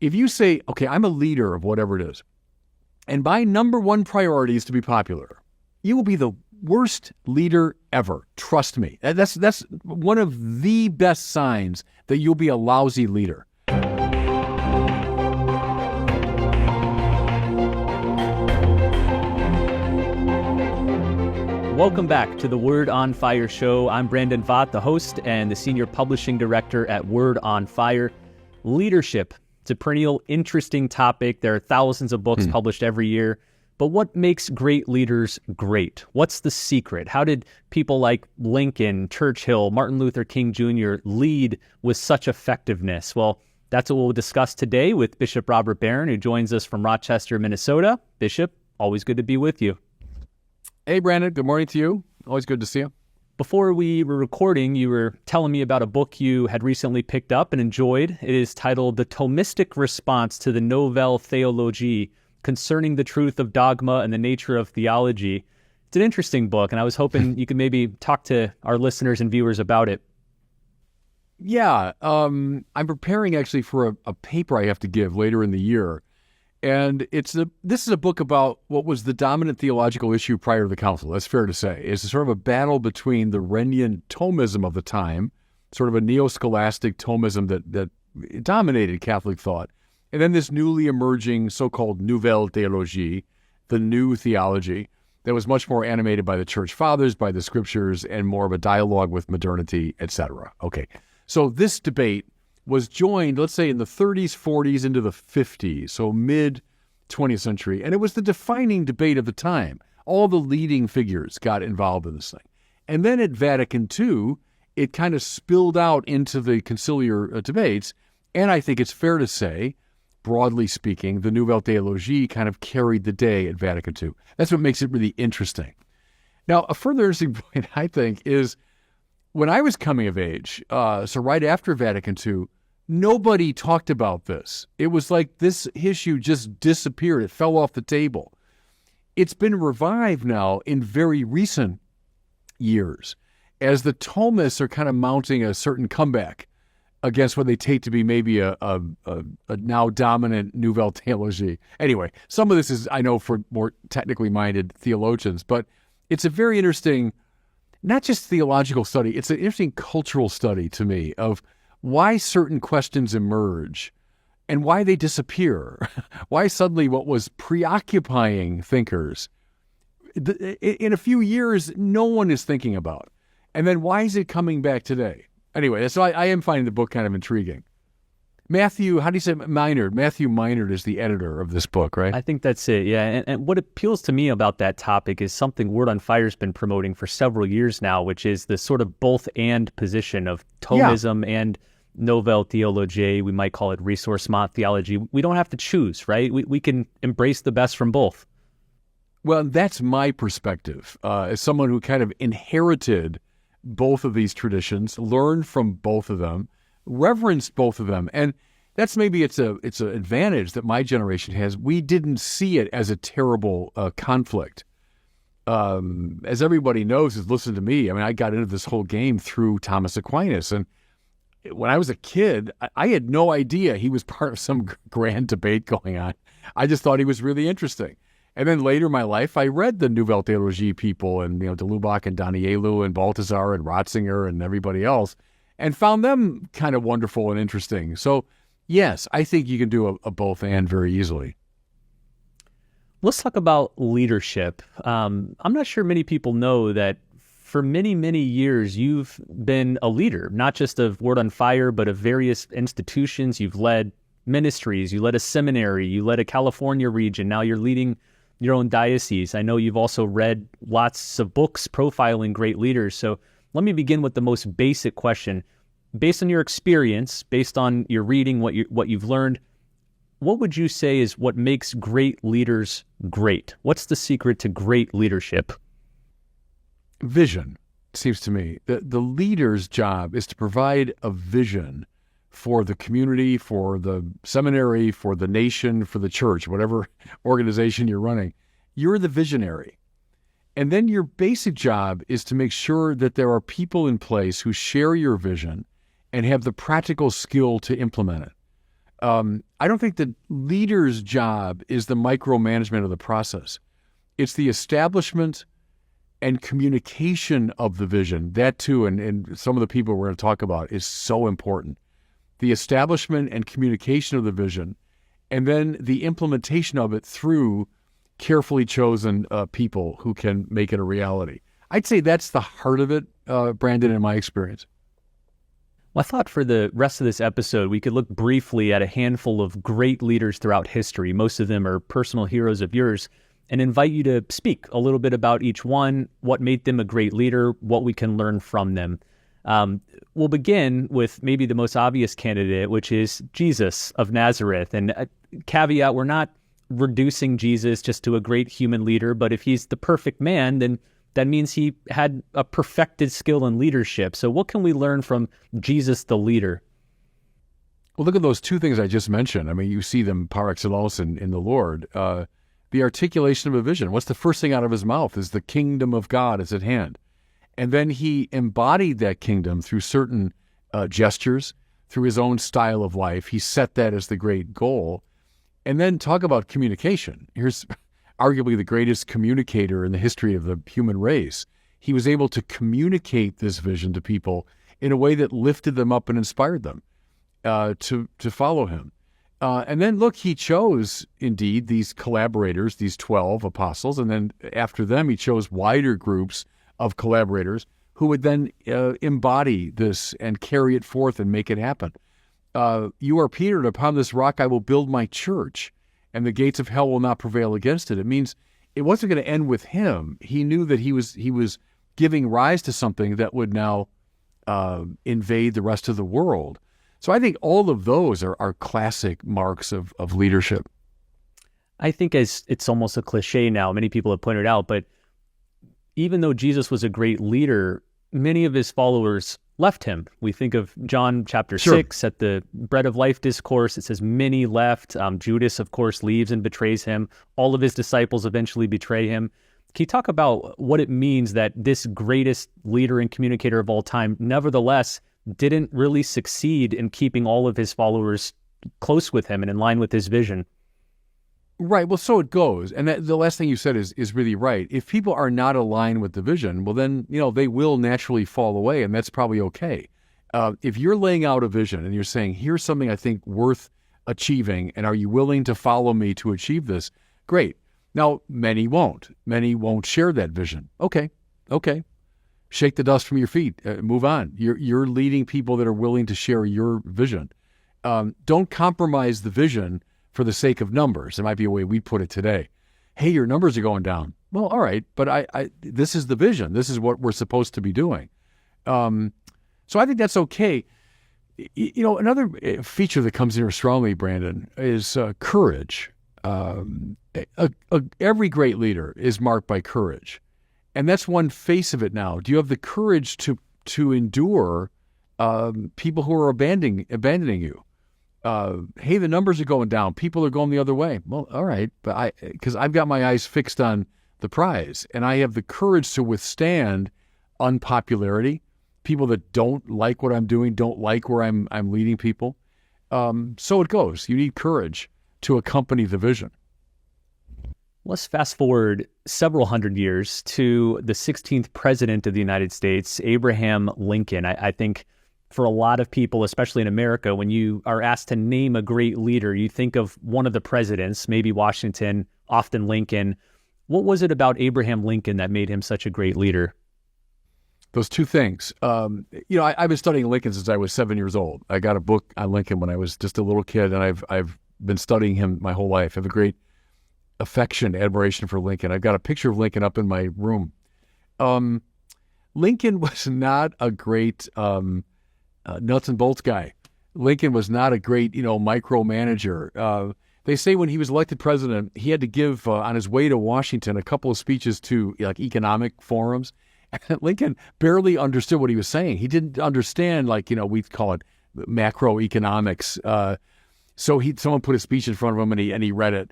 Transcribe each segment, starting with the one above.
If you say, okay, I'm a leader of whatever it is, and my number one priority is to be popular, you will be the worst leader ever. Trust me. That's one of the best signs that you'll be a lousy leader. Welcome back to the Word on Fire show. I'm Brandon Vaught, the host and the senior publishing director at Word on Fire. Leadership, it's a perennial interesting topic. There are thousands of books published every year. But what makes great leaders great? What's the secret? How did people like Lincoln, Churchill, Martin Luther King Jr. lead with such effectiveness? Well, that's what we'll discuss today with Bishop Robert Barron, who joins us from Rochester, Minnesota. Bishop, always good to be with you. Hey, Brandon. Good morning to you. Always good to see you. Before we were recording, you were telling me about a book you had recently picked up and enjoyed. It is titled The Thomistic Response to the Nouvelle Théologie, Concerning the Truth of Dogma and the Nature of Theology. It's an interesting book, and I was hoping you could maybe talk to our listeners and viewers about it. Yeah, I'm preparing actually for a paper I have to give later in the year. And this is a book about what was the dominant theological issue prior to the council. That's fair to say. It's sort of a battle between the Rennian Thomism of the time, sort of a neo-scholastic Thomism that dominated Catholic thought, and then this newly emerging so-called Nouvelle Théologie, the new theology, that was much more animated by the Church Fathers, by the Scriptures, and more of a dialogue with modernity, etc. Okay, so this debate was joined, let's say, in the 30s, 40s, into the 50s, so mid-20th century. And it was the defining debate of the time. All the leading figures got involved in this thing. And then at Vatican II, it kind of spilled out into the conciliar debates. And I think it's fair to say, broadly speaking, the Nouvelle Théologie kind of carried the day at Vatican II. That's what makes it really interesting. Now, a further interesting point, I think, is when I was coming of age, so right after Vatican II, nobody talked about this. It was like this issue just disappeared. It fell off the table. It's been revived now in very recent years as the Thomists are kind of mounting a certain comeback against what they take to be maybe a now dominant Nouvelle Théologie. Anyway, some of this is, I know, for more technically minded theologians, but it's a very interesting, not just theological study, it's an interesting cultural study to me of why certain questions emerge and why they disappear. Why suddenly what was preoccupying thinkers in a few years no one is thinking about. And then why is it coming back today? Anyway, so I am finding the book kind of intriguing. Matthew, how do you say Meinert? Matthew Meinert is the editor of this book, right? I think that's it, yeah. And what appeals to me about that topic is something Word on Fire has been promoting for several years now, which is the sort of both-and position of Thomism and Nouvelle Théologie. We might call it ressourcement theology. We don't have to choose, right? We can embrace the best from both. Well, that's my perspective. As someone who kind of inherited both of these traditions, learned from both of them, reverenced both of them. And that's maybe it's an advantage that my generation has. We didn't see it as a terrible conflict. As everybody knows who's listened to me, I mean, I got into this whole game through Thomas Aquinas. And when I was a kid, I had no idea he was part of some grand debate going on. I just thought he was really interesting. And then later in my life, I read the Nouvelle Théologie people and, de Lubac and Danielou and Balthasar and Ratzinger and everybody else, and found them kind of wonderful and interesting. So, yes, I think you can do a both and very easily. Let's talk about leadership. I'm not sure many people know that for many, many years, you've been a leader, not just of Word on Fire, but of various institutions. You've led ministries, you led a seminary, you led a California region. Now you're leading your own diocese. I know you've also read lots of books profiling great leaders. So let me begin with the most basic question. Based on your experience, based on your reading, what you've learned, what would you say is what makes great leaders great? What's the secret to great leadership? Vision, it seems to me. The leader's job is to provide a vision for the community, for the seminary, for the nation, for the church, whatever organization you're running. You're the visionary. And then your basic job is to make sure that there are people in place who share your vision and have the practical skill to implement it. I don't think the leader's job is the micromanagement of the process. It's the establishment and communication of the vision. That too, and some of the people we're going to talk about, is so important. The establishment and communication of the vision, and then the implementation of it through carefully chosen people who can make it a reality. I'd say that's the heart of it, Brandon, in my experience. Well, I thought for the rest of this episode, we could look briefly at a handful of great leaders throughout history. Most of them are personal heroes of yours, and invite you to speak a little bit about each one, what made them a great leader, what we can learn from them. We'll begin with maybe the most obvious candidate, which is Jesus of Nazareth. And a caveat, we're not reducing Jesus just to a great human leader, but if he's the perfect man, then that means he had a perfected skill in leadership. So what can we learn from Jesus the leader? Well, look at those two things I just mentioned. I mean, you see them par excellence in the Lord. The articulation of a vision. What's the first thing out of his mouth is the kingdom of God is at hand. And then he embodied that kingdom through certain gestures, through his own style of life. He set that as the great goal. And then talk about communication. Here's arguably the greatest communicator in the history of the human race. He was able to communicate this vision to people in a way that lifted them up and inspired them to follow him. And then, look, he chose, indeed, these collaborators, these 12 apostles, and then after them, he chose wider groups of collaborators who would then embody this and carry it forth and make it happen. You are Peter, and upon this rock I will build my church, and the gates of hell will not prevail against it. It means it wasn't going to end with him. He knew that he was giving rise to something that would now invade the rest of the world. So I think all of those are classic marks of leadership. I think it's almost a cliche now, many people have pointed out, but even though Jesus was a great leader, many of his followers left him. We think of John chapter 6 at the Bread of Life discourse. It says many left. Judas, of course, leaves and betrays him. All of his disciples eventually betray him. Can you talk about what it means that this greatest leader and communicator of all time, nevertheless, didn't really succeed in keeping all of his followers close with him and in line with his vision? Right. Well, so it goes. And the last thing you said is really right. If people are not aligned with the vision, well, then, they will naturally fall away, and that's probably okay. If you're laying out a vision and you're saying, here's something I think worth achieving, and are you willing to follow me to achieve this? Great. Now, many won't. Many won't share that vision. Okay. Shake the dust from your feet. Move on. You're leading people that are willing to share your vision. Don't compromise the vision for the sake of numbers. There might be a way we put it today. Hey, your numbers are going down. Well, all right, but I this is the vision. This is what we're supposed to be doing. So I think that's okay. Another feature that comes in here strongly, Brandon, is courage. Every great leader is marked by courage. And that's one face of it now. Do you have the courage to endure people who are abandoning you? Hey, the numbers are going down. People are going the other way. Well, all right, but because I've got my eyes fixed on the prize, and I have the courage to withstand unpopularity, people that don't like what I'm doing, don't like where I'm leading people. So it goes. You need courage to accompany the vision. Let's fast forward several hundred years to the 16th president of the United States, Abraham Lincoln. I think for a lot of people, especially in America, when you are asked to name a great leader, you think of one of the presidents, maybe Washington, often Lincoln. What was it about Abraham Lincoln that made him such a great leader? Those two things. I've been studying Lincoln since I was 7 years old. I got a book on Lincoln when I was just a little kid, and I've been studying him my whole life. I have a great affection, admiration for Lincoln. I've got a picture of Lincoln up in my room. Lincoln was not a great nuts and bolts guy. Lincoln was not a great, micromanager. They say when he was elected president, he had to give, on his way to Washington, a couple of speeches to economic forums. And Lincoln barely understood what he was saying. He didn't understand, we'd call it macroeconomics. So someone put a speech in front of him and he read it.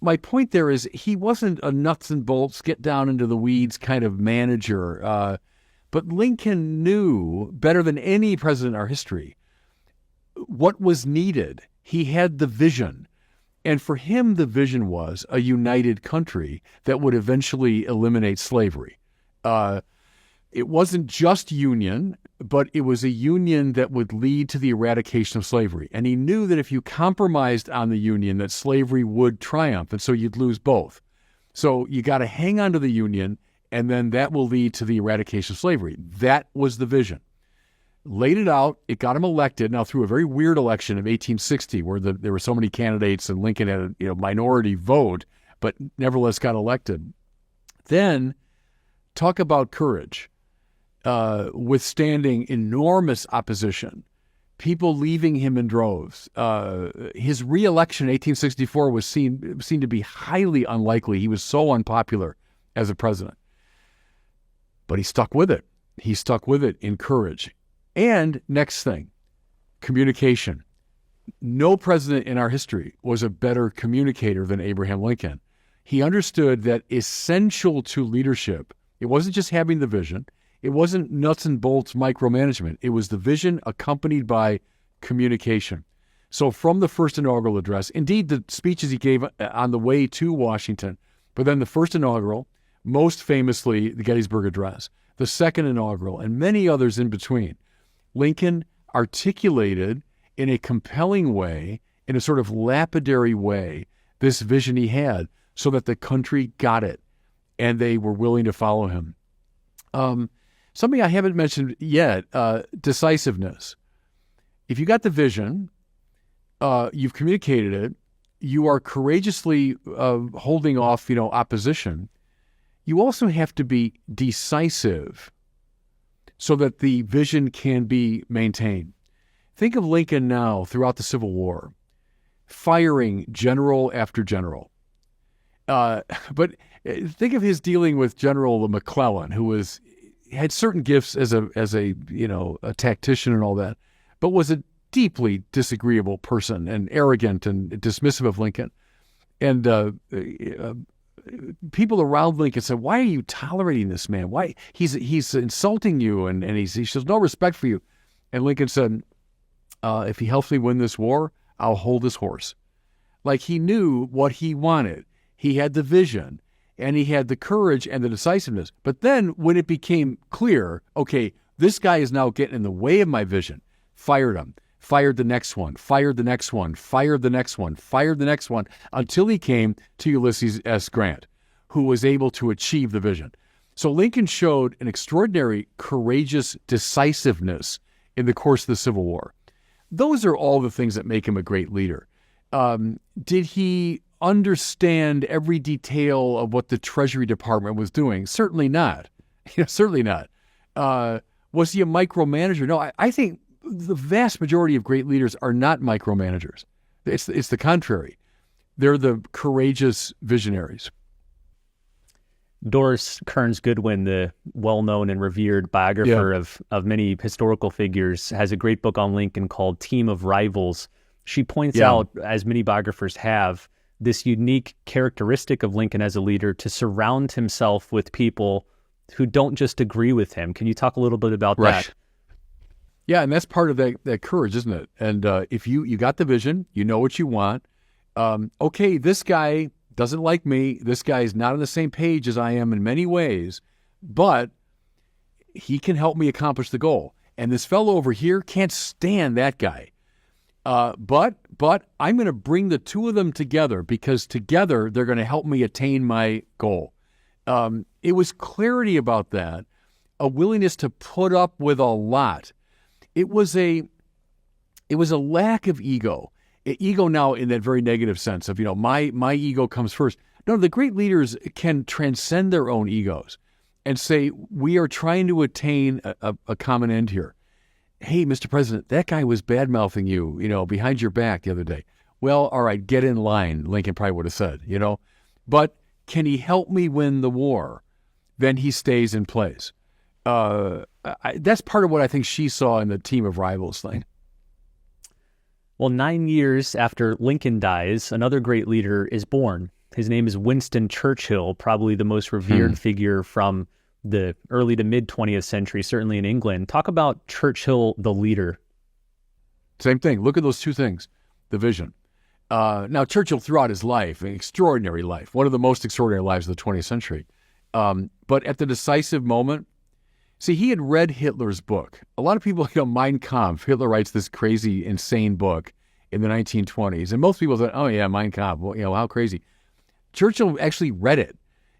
My point there is he wasn't a nuts and bolts, get down into the weeds kind of manager. But Lincoln knew better than any president in our history what was needed He had the vision. And for him, the vision was a united country that would eventually eliminate slavery. It wasn't just union, but it was a union that would lead to the eradication of slavery. And he knew that if you compromised on the union, that slavery would triumph, and so you'd lose both. So you got to hang on to the union, and then that will lead to the eradication of slavery. That was the vision. Laid it out, it got him elected, now through a very weird election of 1860, where there were so many candidates and Lincoln had a minority vote, but nevertheless got elected. Then, talk about courage. Withstanding enormous opposition, people leaving him in droves. His re-election in 1864 was seen to be highly unlikely. He was so unpopular as a president. But he stuck with it. He stuck with it in courage. And next thing, communication. No president in our history was a better communicator than Abraham Lincoln. He understood that essential to leadership, it wasn't just having the vision, it wasn't nuts and bolts micromanagement. It was the vision accompanied by communication. So from the first inaugural address, indeed the speeches he gave on the way to Washington, but then the first inaugural, most famously the Gettysburg Address, the second inaugural, and many others in between, Lincoln articulated in a compelling way, in a sort of lapidary way, this vision he had so that the country got it and they were willing to follow him. Something I haven't mentioned yet, decisiveness. If you got the vision, you've communicated it, you are courageously holding off, opposition. You also have to be decisive so that the vision can be maintained. Think of Lincoln now throughout the Civil War, firing general after general. But think of his dealing with General McClellan, who had certain gifts as a tactician and all that, but was a deeply disagreeable person and arrogant and dismissive of Lincoln. And people around Lincoln said, "Why are you tolerating this man? Why he's insulting you and he shows no respect for you." And Lincoln said, "If he helps me win this war, I'll hold his horse." Like he knew what he wanted. He had the vision. And he had the courage and the decisiveness. But then when it became clear, okay, this guy is now getting in the way of my vision, fired him, fired the next one, fired the next one, fired the next one, fired the next one, until he came to Ulysses S. Grant, who was able to achieve the vision. So Lincoln showed an extraordinary, courageous decisiveness in the course of the Civil War. Those are all the things that make him a great leader. Did he understand every detail of what the Treasury Department was doing? Certainly not. Certainly not. Was he a micromanager? No, I think the vast majority of great leaders are not micromanagers. It's the contrary. They're the courageous visionaries. Doris Kearns Goodwin, the well-known and revered biographer of many historical figures, has a great book on Lincoln called Team of Rivals. She points out, as many biographers have, this unique characteristic of Lincoln as a leader to surround himself with people who don't just agree with him. Can you talk a little bit about that? Yeah, and that's part of that courage, isn't it? And if you got the vision, you know what you want. Okay, this guy doesn't like me. This guy is not on the same page as I am in many ways, but he can help me accomplish the goal. And this fellow over here can't stand that guy. But I'm going to bring the two of them together because together they're going to help me attain my goal. It was clarity about that, a willingness to put up with a lot. It was a lack of ego. Ego now in that very negative sense of, my ego comes first. No, the great leaders can transcend their own egos and say, we are trying to attain a common end here. Hey, Mr. President, that guy was bad-mouthing you, behind your back the other day. Well, all right, get in line, Lincoln probably would have said, But can he help me win the war? Then he stays in place. That's part of what I think she saw in the Team of Rivals thing. Well, 9 years after Lincoln dies, another great leader is born. His name is Winston Churchill, probably the most revered figure from the early to mid-20th century, certainly in England. Talk about Churchill, the leader. Same thing. Look at those two things. the vision. Now, Churchill, throughout his life, an extraordinary life, one of the most extraordinary lives of the 20th century. But at the decisive moment, see, he had read Hitler's book. A lot of people, Mein Kampf, Hitler writes this crazy, insane book in the 1920s. And most people thought, oh, yeah, Mein Kampf, well, how crazy. Churchill actually read it.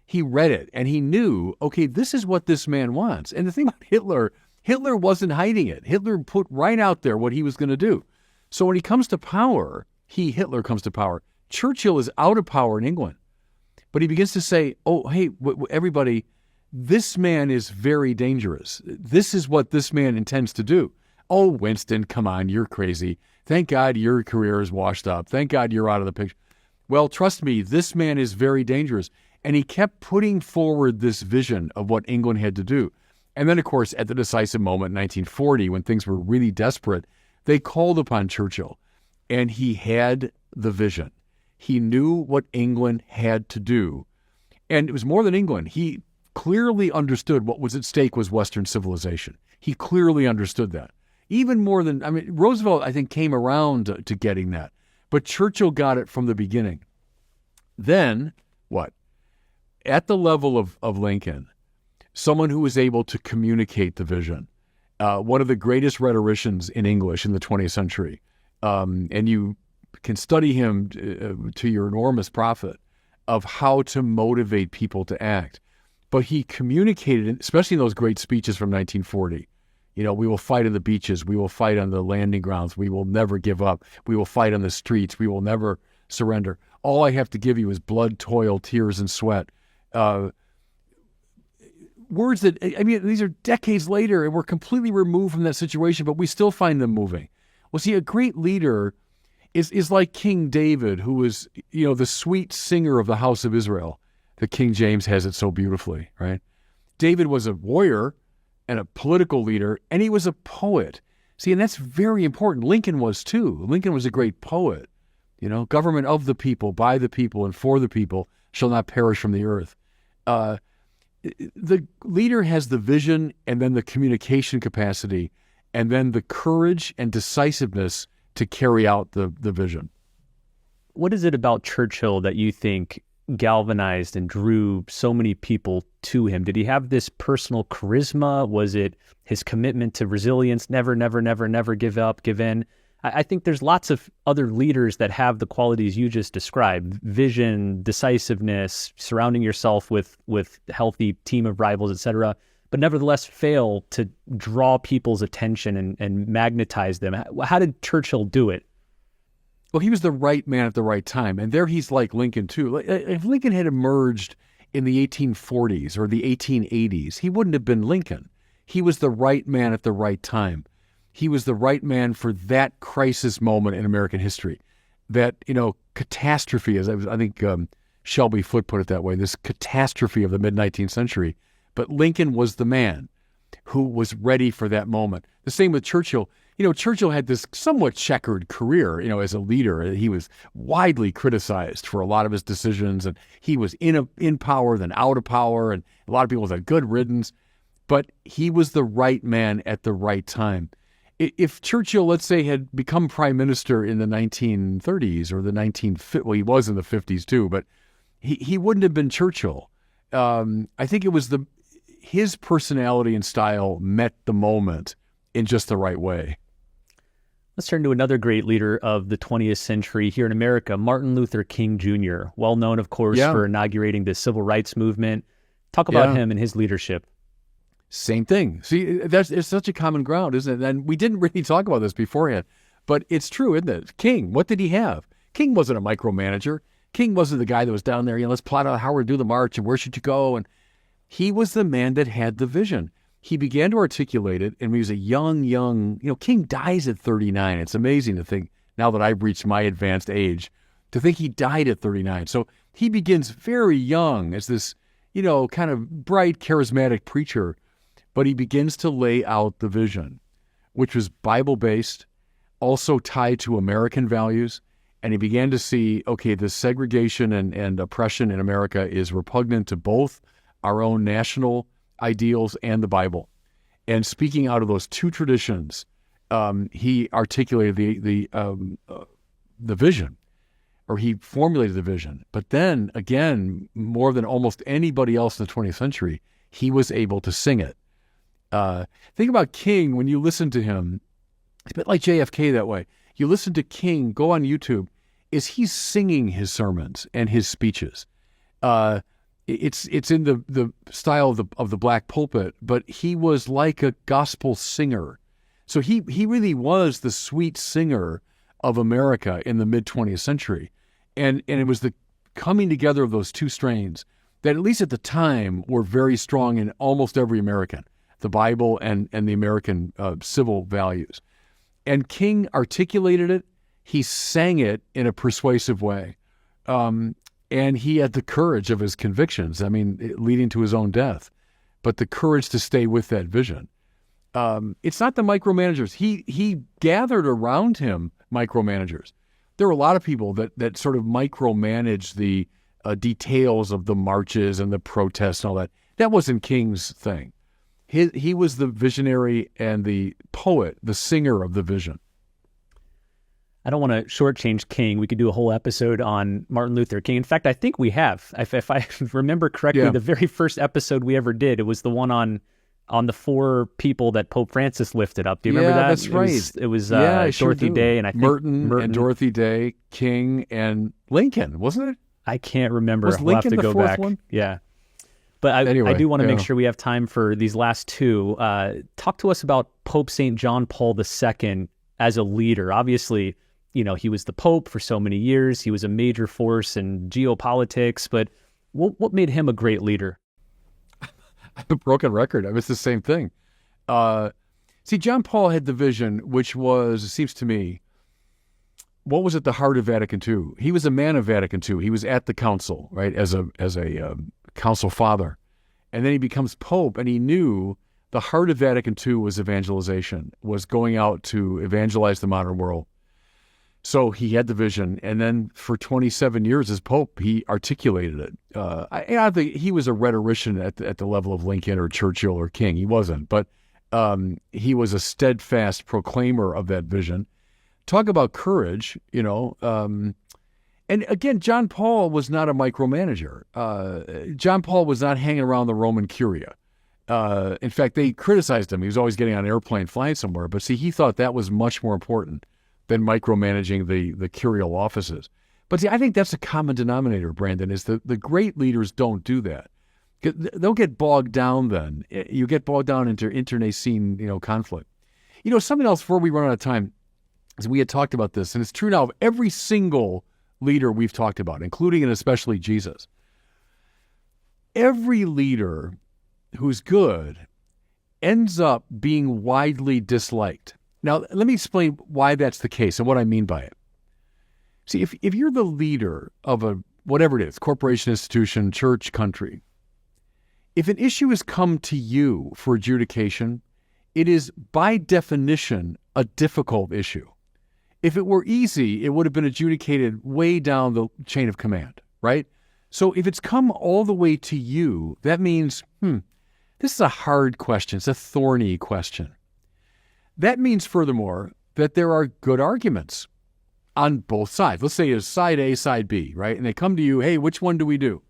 He read it, and he knew, okay, this is what this man wants. And the thing about Hitler wasn't hiding it. Hitler put right out there what he was going to do. So when he comes to power, Hitler comes to power. Churchill is out of power in England. But he begins to say, oh, hey, everybody, this man is very dangerous. This is what this man intends to do. Oh, Winston, come on, you're crazy. Thank God your career is washed up. Thank God you're out of the picture. Well, trust me, this man is very dangerous. And he kept putting forward this vision of what England had to do. And then, of course, at the decisive moment in 1940, when things were really desperate, they called upon Churchill. And he had the vision. He knew what England had to do. And it was more than England. He clearly understood what was at stake was Western civilization. He clearly understood that. Even more than, Roosevelt, I think, came around to getting that. But Churchill got it from the beginning. Then, what? At the level of Lincoln, someone who was able to communicate the vision, one of the greatest rhetoricians in English in the 20th century, and you can study him to your enormous profit of how to motivate people to act. But he communicated, especially in those great speeches from 1940, we will fight on the beaches, we will fight on the landing grounds, we will never give up, we will fight on the streets, we will never surrender. All I have to give you is blood, toil, tears, and sweat. Words that, these are decades later, and we're completely removed from that situation, but we still find them moving. Well, see, a great leader is like King David, who was, the sweet singer of the house of Israel. The King James has it so beautifully, right? David was a warrior and a political leader, and he was a poet. See, and that's very important. Lincoln was too. Lincoln was a great poet. Government of the people, by the people, and for the people shall not perish from the earth. The leader has the vision and then the communication capacity and then the courage and decisiveness to carry out the vision. What is it about Churchill that you think galvanized and drew so many people to him? Did he have this personal charisma? Was it his commitment to resilience, never give up, give in? I think there's lots of other leaders that have the qualities you just described: vision, decisiveness, surrounding yourself with healthy team of rivals, etc., but nevertheless fail to draw people's attention and magnetize them. How did Churchill do it? Well, he was the right man at the right time. And there he's like Lincoln, too. If Lincoln had emerged in the 1840s or the 1880s, he wouldn't have been Lincoln. He was the right man at the right time. He was the right man for that crisis moment in American history. That, catastrophe, as I think Shelby Foote put it that way, this catastrophe of the mid-19th century. But Lincoln was the man who was ready for that moment. The same with Churchill. Churchill had this somewhat checkered career, as a leader. He was widely criticized for a lot of his decisions, and he was in power, then out of power, and a lot of people said good riddance. But he was the right man at the right time. If Churchill, let's say, had become prime minister in the 1930s or the 1950s, well, he was in the 50s too, but he wouldn't have been Churchill. I think it was his personality and style met the moment in just the right way. Let's turn to another great leader of the 20th century here in America, Martin Luther King Jr., well known, of course, for inaugurating the civil rights movement. Talk about him and his leadership. Same thing. See, it's such a common ground, isn't it? And we didn't really talk about this beforehand, but it's true, isn't it? King, what did he have? King wasn't a micromanager. King wasn't the guy that was down there, let's plot out how we're do the march and where should you go. And he was the man that had the vision. He began to articulate it, and he was a young, King dies at 39. It's amazing to think, now that I've reached my advanced age, to think he died at 39. So he begins very young as this, kind of bright, charismatic preacher, but he begins to lay out the vision, which was Bible-based, also tied to American values. And he began to see, okay, this segregation and oppression in America is repugnant to both our own national ideals and the Bible. And speaking out of those two traditions, he articulated the the vision, or he formulated the vision. But then again, more than almost anybody else in the 20th century, he was able to sing it. Think about King. When you listen to him, it's a bit like JFK that way. You listen to King, go on YouTube, is he's singing his sermons and his speeches. It's in the style of the black pulpit, but he was like a gospel singer. So he really was the sweet singer of America in the mid-20th century. And it was the coming together of those two strains that, at least at the time, were very strong in almost every American, the Bible and the American civil values. And King articulated it. He sang it in a persuasive way. And he had the courage of his convictions, leading to his own death, but the courage to stay with that vision. It's not the micromanagers. He gathered around him micromanagers. There were a lot of people that sort of micromanaged the details of the marches and the protests and all that. That wasn't King's thing. He was the visionary and the poet, the singer of the vision. I don't want to shortchange King. We could do a whole episode on Martin Luther King. In fact, I think we have. If I remember correctly, The very first episode we ever did, it was the one on the 4 people that Pope Francis lifted up. Do you remember that? That's right. It was Dorothy Day and I think Merton and Dorothy Day, King and Lincoln, wasn't it? I can't remember. Was Lincoln we'll have to the go fourth back. one? Yeah. But I do want to make sure we have time for these last 2. Talk to us about Pope St. John Paul II as a leader. Obviously, he was the Pope for so many years. He was a major force in geopolitics, but what made him a great leader? A broken record. It's the same thing. See, John Paul had the vision, which was, it seems to me, what was at the heart of Vatican II? He was a man of Vatican II. He was at the council, right, as a council father. And then he becomes Pope, and he knew the heart of Vatican II was evangelization, was going out to evangelize the modern world. So he had the vision, and then for 27 years as Pope, he articulated it. I think he was a rhetorician at the level of Lincoln or Churchill or King. He wasn't, but he was a steadfast proclaimer of that vision. Talk about courage, And again, John Paul was not a micromanager. John Paul was not hanging around the Roman Curia. In fact, they criticized him. He was always getting on an airplane flying somewhere. But see, he thought that was much more important than micromanaging the curial offices. But see, I think that's a common denominator, Brandon, is the great leaders don't do that. They'll get bogged down then. You get bogged down into internecine, conflict. Something else before we run out of time, is we had talked about this, and it's true now of every single leader we've talked about, including and especially Jesus. Every leader who's good ends up being widely disliked. Now, let me explain why that's the case and what I mean by it. See, if you're the leader of whatever it is, corporation, institution, church, country, if an issue has come to you for adjudication, it is by definition a difficult issue. If it were easy, it would have been adjudicated way down the chain of command, right? So if it's come all the way to you, that means, this is a hard question. It's a thorny question. That means, furthermore, that there are good arguments on both sides. Let's say it's side A, side B, right? And they come to you, hey, which one do we do?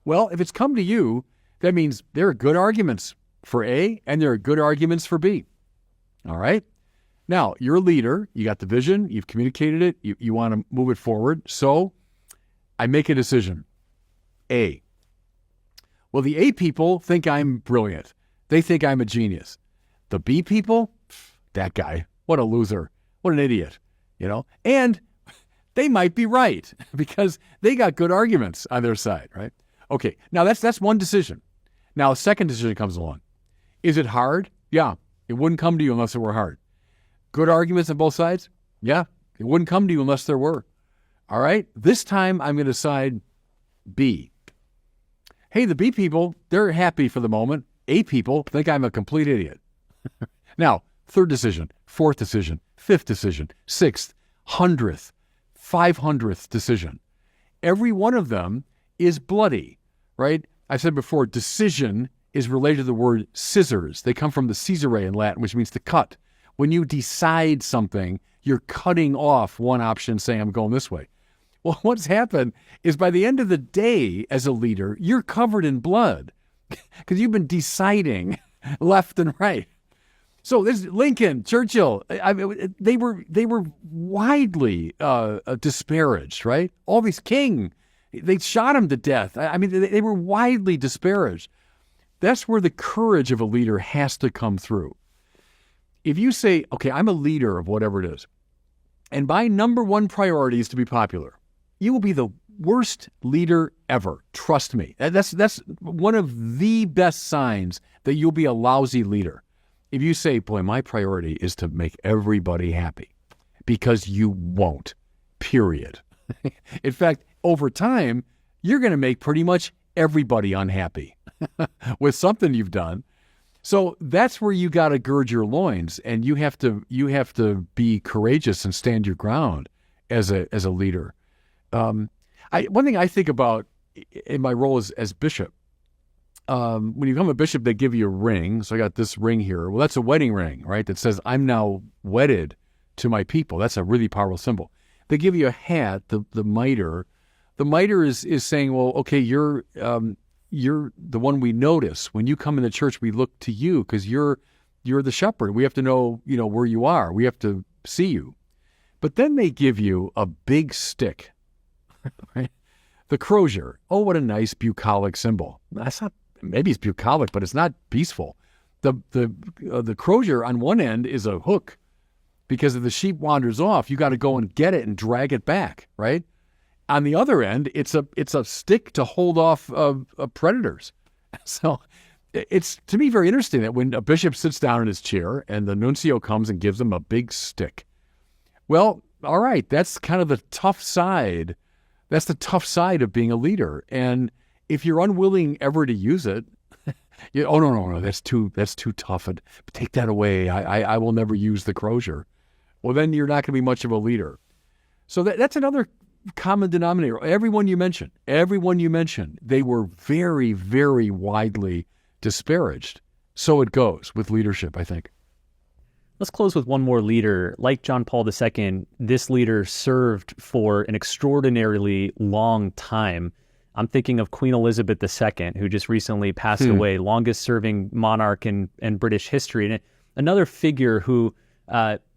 Well, if it's come to you, that means there are good arguments for A and there are good arguments for B. All right? Now, you're a leader. You got the vision. You've communicated it. You want to move it forward. So I make a decision. A. Well, the A people think I'm brilliant. They think I'm a genius. The B people, that guy, what a loser. What an idiot, And they might be right because they got good arguments on their side, right? Okay, now that's one decision. Now a second decision comes along. Is it hard? Yeah, it wouldn't come to you unless it were hard. Good arguments on both sides? Yeah, it wouldn't come to you unless there were. All right, this time I'm going to decide B. Hey, the B people, they're happy for the moment. A people think I'm a complete idiot. Now, third decision, fourth decision, fifth decision, sixth, 100th, 500th decision. Every one of them is bloody, right? I said before, decision is related to the word scissors. They come from the caesare in Latin, which means to cut. When you decide something, you're cutting off one option, saying, I'm going this way. Well, what's happened is by the end of the day as a leader, you're covered in blood because you've been deciding left and right. So there's Lincoln, Churchill. They were widely disparaged, right? All these King, they shot him to death. They were widely disparaged. That's where the courage of a leader has to come through. If you say, okay, I'm a leader of whatever it is, and my number one priority is to be popular, you will be the worst leader ever. Trust me. That's one of the best signs that you'll be a lousy leader. If you say, boy, my priority is to make everybody happy, because you won't, period. In fact, over time, you're going to make pretty much everybody unhappy with something you've done. So that's where you got to gird your loins, and you have to be courageous and stand your ground as a leader. One thing I think about in my role as bishop, when you become a bishop, they give you a ring. So I got this ring here. Well, that's a wedding ring, right? That says I'm now wedded to my people. That's a really powerful symbol. They give you a hat, the mitre. The mitre is saying, well, okay, you're the one we notice. When you come in the church, we look to you because you're the shepherd. We have to know, where you are. We have to see you. But then they give you a big stick, right? The crozier. Oh, what a nice bucolic symbol. That's not, maybe it's bucolic, but it's not peaceful. The crozier on one end is a hook, because if the sheep wanders off, you got to go and get it and drag it back, right? On the other end, it's a stick to hold off predators. So it's, to me, very interesting that when a bishop sits down in his chair and the nuncio comes and gives him a big stick. Well, all right, that's kind of the tough side. That's the tough side of being a leader. And if you're unwilling ever to use it, oh no, that's too tough. And take that away. I will never use the crozier. Well, then you're not going to be much of a leader. So that's another common denominator. Everyone you mentioned, they were very, very widely disparaged. So it goes with leadership, I think. Let's close with one more leader. Like John Paul II, this leader served for an extraordinarily long time. I'm thinking of Queen Elizabeth II, who just recently passed away, longest serving monarch in British history. And another figure who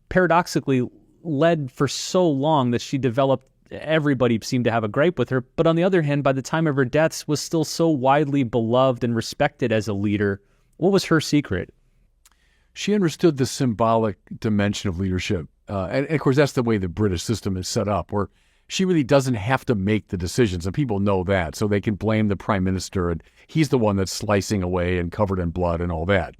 paradoxically led for so long that she developed, everybody seemed to have a gripe with her. But on the other hand, by the time of her death, was still so widely beloved and respected as a leader. What was her secret? She understood the symbolic dimension of leadership. And of course, that's the way the British system is set up, where she really doesn't have to make the decisions, and people know that, so they can blame the prime minister, and he's the one that's slicing away and covered in blood and all that,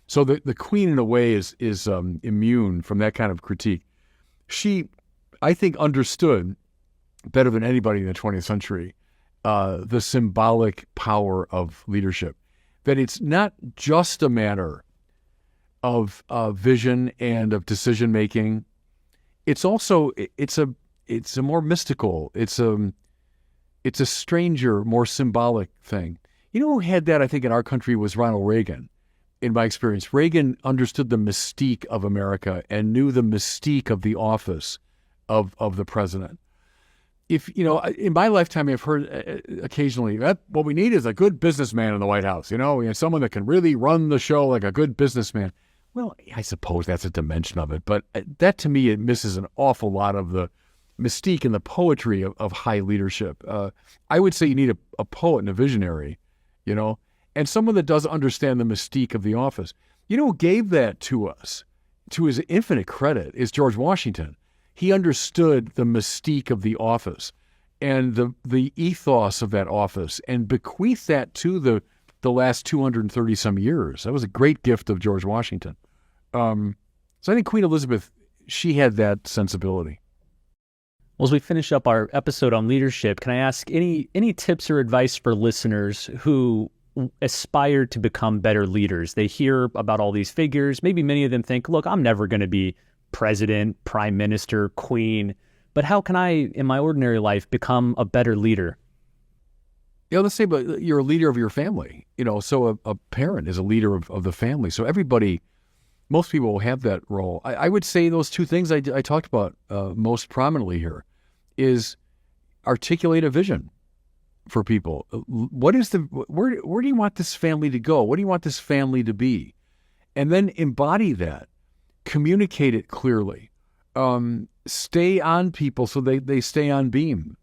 So the queen, in a way, is immune from that kind of critique. She, I think, understood better than anybody in the 20th century the symbolic power of leadership, that it's not just a matter of vision and of decision making. It's also it's a more mystical, it's a stranger, more symbolic thing. Who had that, I think, in our country was Ronald Reagan. In my experience, Reagan understood the mystique of America and knew the mystique of the office of the president. If in my lifetime, I've heard occasionally that what we need is a good businessman in the White House. Someone that can really run the show like a good businessman. Well, I suppose that's a dimension of it, but that, to me, it misses an awful lot of the mystique and the poetry of high leadership. I would say you need a poet and a visionary, and someone that does understand the mystique of the office. Who gave that to us, to his infinite credit, is George Washington. He understood the mystique of the office and the ethos of that office, and bequeathed that to the last 230 some years. That was a great gift of George Washington. So I think Queen Elizabeth, she had that sensibility. Well, as we finish up our episode on leadership, can I ask any tips or advice for listeners who aspire to become better leaders? They hear about all these figures. Maybe many of them think, look, I'm never going to be president, prime minister, queen, but how can I, in my ordinary life, become a better leader? Let's say, but you're a leader of your family, so a parent is a leader of the family. So everybody Most people will have that role. I would say those two things I talked about most prominently here is articulate a vision for people. What is where do you want this family to go? What do you want this family to be? And then embody that, communicate it clearly, stay on people so they stay on beam,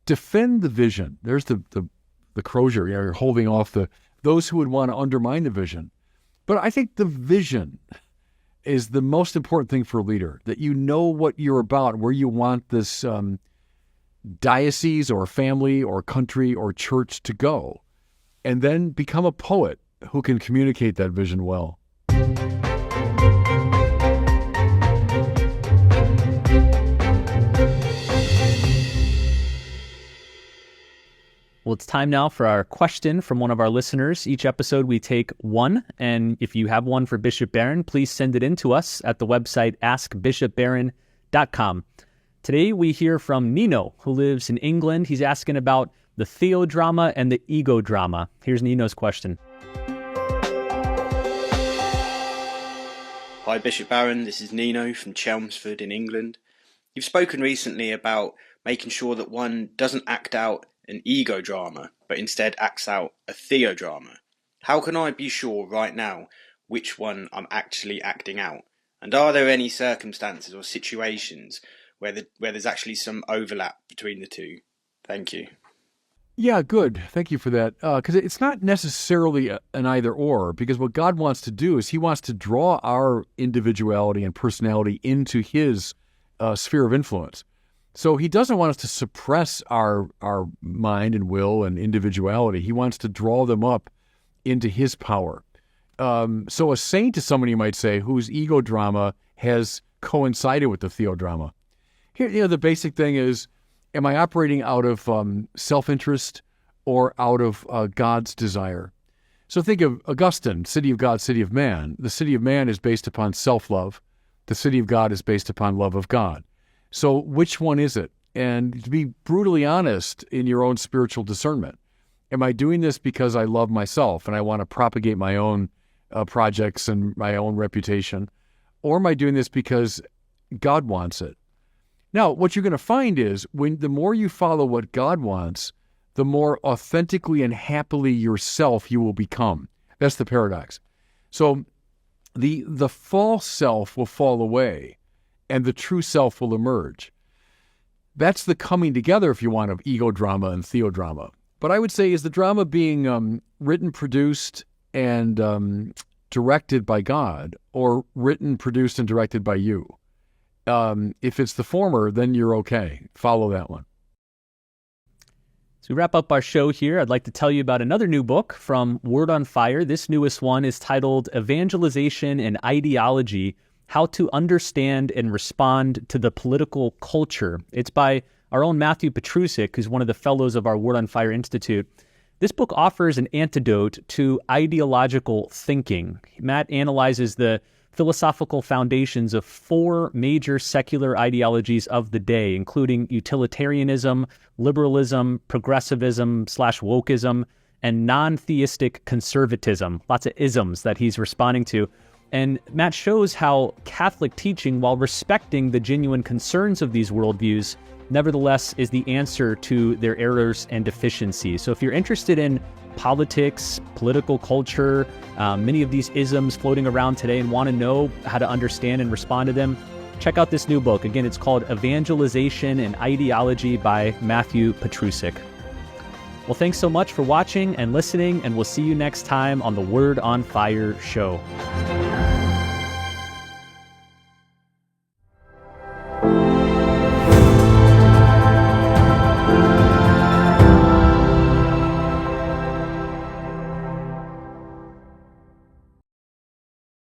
defend the vision. There's the crozier, you're holding off those who would want to undermine the vision. But I think the vision is the most important thing for a leader, that you know what you're about, where you want this diocese or family or country or church to go, and then become a poet who can communicate that vision well. Well, it's time now for our question from one of our listeners. Each episode we take one, and if you have one for Bishop Barron, please send it in to us at the website askbishopbarron.com. Today we hear from Nino, who lives in England. He's asking about the theodrama and the ego drama. Here's Nino's question. Hi Bishop Barron, this is Nino from Chelmsford in England. You've spoken recently about making sure that one doesn't act out an ego drama, but instead acts out a theodrama. How can I be sure right now which one I'm actually acting out? And are there any circumstances or situations where there's actually some overlap between the two? Thank you. Yeah, good. Thank you for that. Because it's not necessarily an either or, because what God wants to do is he wants to draw our individuality and personality into his sphere of influence. So he doesn't want us to suppress our mind and will and individuality. He wants to draw them up into his power. So a saint is someone, you might say, whose ego drama has coincided with the theodrama. Here, the basic thing is, am I operating out of self-interest or out of God's desire? So think of Augustine, city of God, city of man. The city of man is based upon self-love. The city of God is based upon love of God. So which one is it? And to be brutally honest in your own spiritual discernment, am I doing this because I love myself and I want to propagate my own projects and my own reputation? Or am I doing this because God wants it? Now, what you're going to find is the more you follow what God wants, the more authentically and happily yourself you will become. That's the paradox. So the false self will fall away and the true self will emerge. That's the coming together, if you want, of ego drama and theodrama. But I would say, is the drama being written, produced, and directed by God, or written, produced, and directed by you? If it's the former, then you're okay. Follow that one. So we wrap up our show here. I'd like to tell you about another new book from Word on Fire. This newest one is titled Evangelization and Ideology: How to Understand and Respond to the Political Culture. It's by our own Matthew Petrusik, who's one of the fellows of our Word on Fire Institute. This book offers an antidote to ideological thinking. Matt analyzes the philosophical foundations of 4 major secular ideologies of the day, including utilitarianism, liberalism, progressivism/wokeism, and non-theistic conservatism. Lots of isms that he's responding to. And Matt shows how Catholic teaching, while respecting the genuine concerns of these worldviews, nevertheless is the answer to their errors and deficiencies. So if you're interested in politics, political culture, many of these isms floating around today, and want to know how to understand and respond to them, check out this new book. Again, it's called Evangelization and Ideology by Matthew Petrusik. Well, thanks so much for watching and listening, and we'll see you next time on the Word on Fire show.